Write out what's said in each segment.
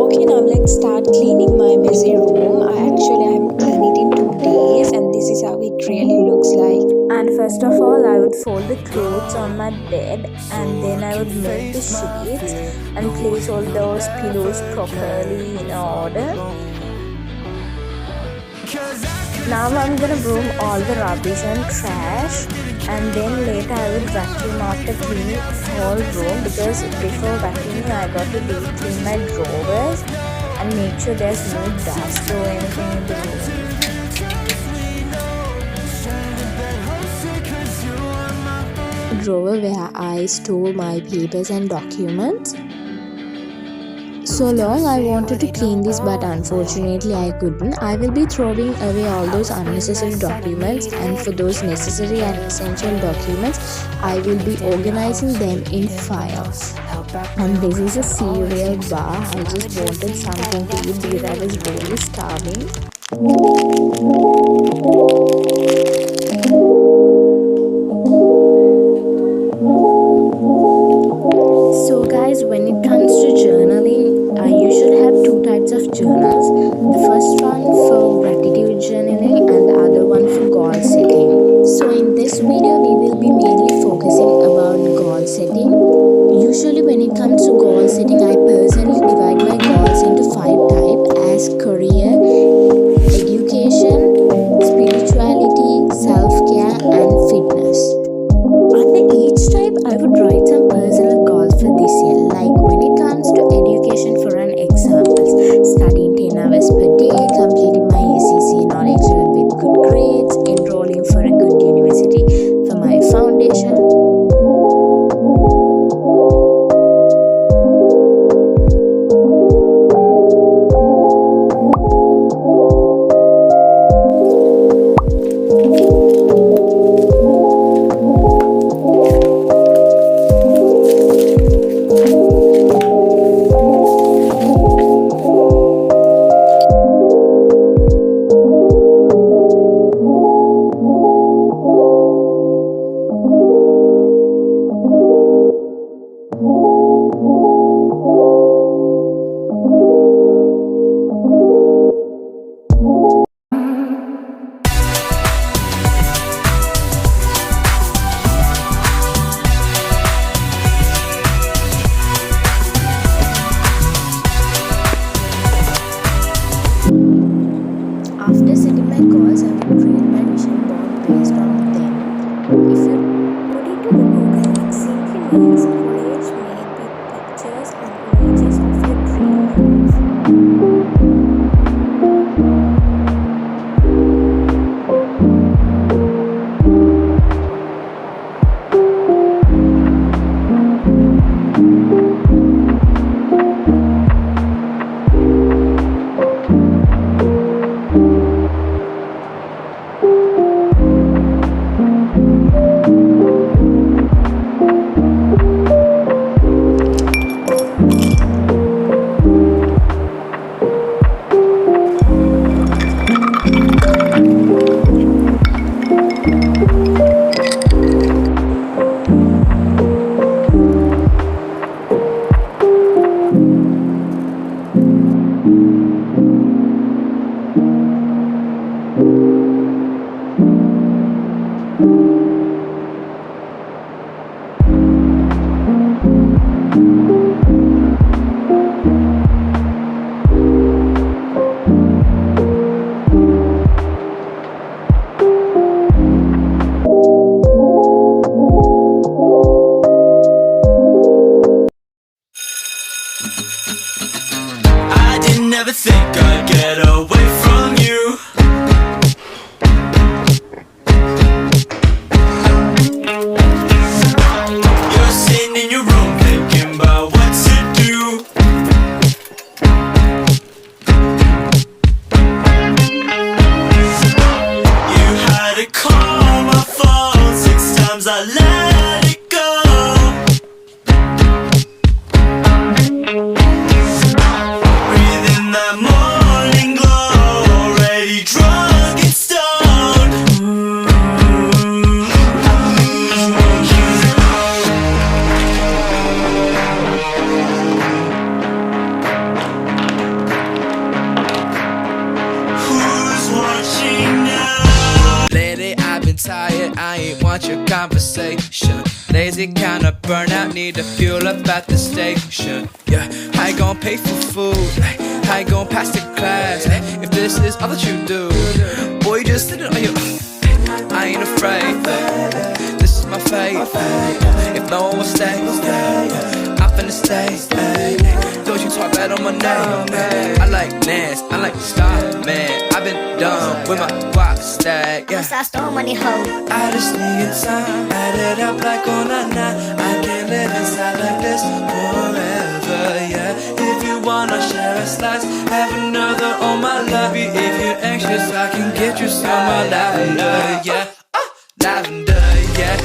Okay, now let's start cleaning my messy room. I haven't cleaned it in 2 days, and this is how it really looks like. And first of all, I would fold the clothes on my bed, and then I would make the sheets and place all those pillows properly in order. Now I'm gonna broom all the rubbish and trash, and then later I would vacuum after cleaning whole room, because before vacuuming I got to deep clean my drawers and make sure there's no dust or anything in the room. Drawer where I store my papers and documents. So long I wanted to clean this, but unfortunately I couldn't. I will be throwing away all those unnecessary documents, and for those necessary and essential documents I will be organizing them in files. And this is a cereal bar. I just wanted something to eat because I was really starving. So guys, when it comes to journaling, I usually have two types of journals. The first one for gratitude journaling and the other one for goal setting. So in this video we will be mainly focusing about goal setting. Usually when it comes to goal setting, I personally divide my goals into 5 types as career, education, spirituality, self-care and fitness. Under each type I would write some personal goals for this year. Like when it comes to education, for an example, studying 10 hours per day, completing my ACCA knowledge level with good grades, enrolling for a good university for my foundation. After setting my goals, I will create my vision board based on them. If you put it to the Google, it simply means image made with pictures and images of your dream life. I didn't ever think I'd get away from you. You're sitting in your room thinking about what to do. You had to call my phone 6 times, I let it go. Breathing that morning glow, already drunk and stoned. want your conversation. Lazy kinda burnout, need to fuel up at the station. Yeah, I ain't gon' pay for food, I ain't gon' pass the class. If this is all that you do, boy, you just sitting on your. I ain't afraid, this is my fate. If no one will stay, I'm finna stay. Don't you talk bad on my name. I like Nance, I like Star, man. I've been done with my guap stack. Cause I stole money, hoe. I just need time, add it up like on a night. I can't live inside like this forever, yeah. If you wanna share a slice, have another on my love. If you're anxious, I can get you some lavender, yeah. Lavender, yeah,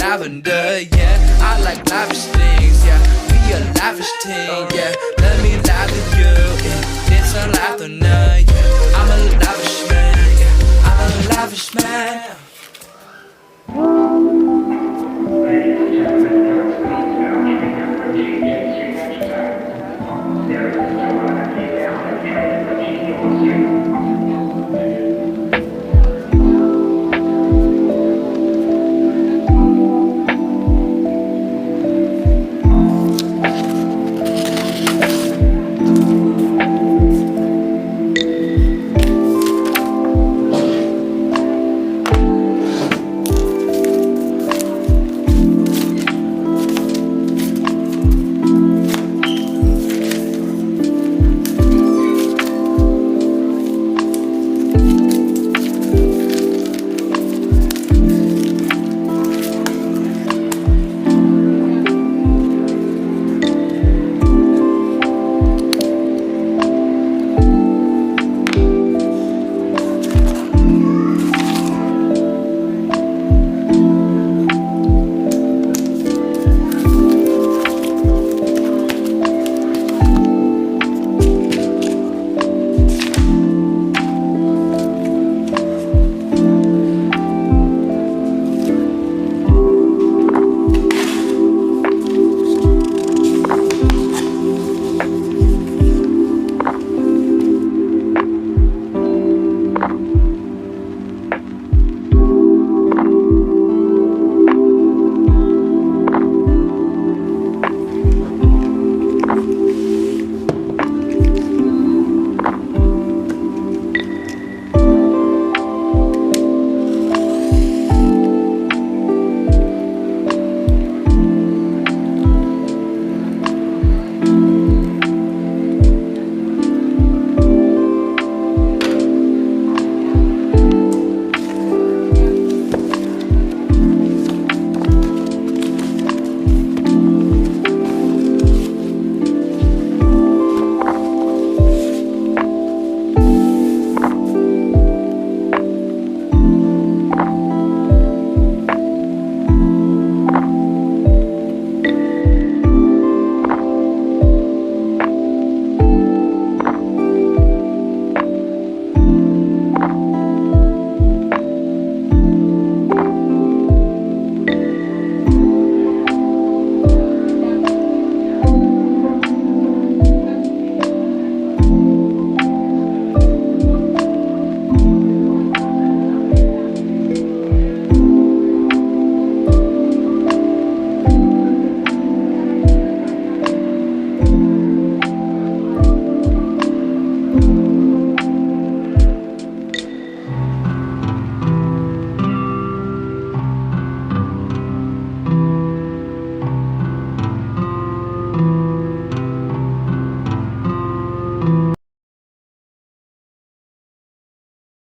lavender, yeah. I like lavish things, yeah. We a lavish team, yeah. Let me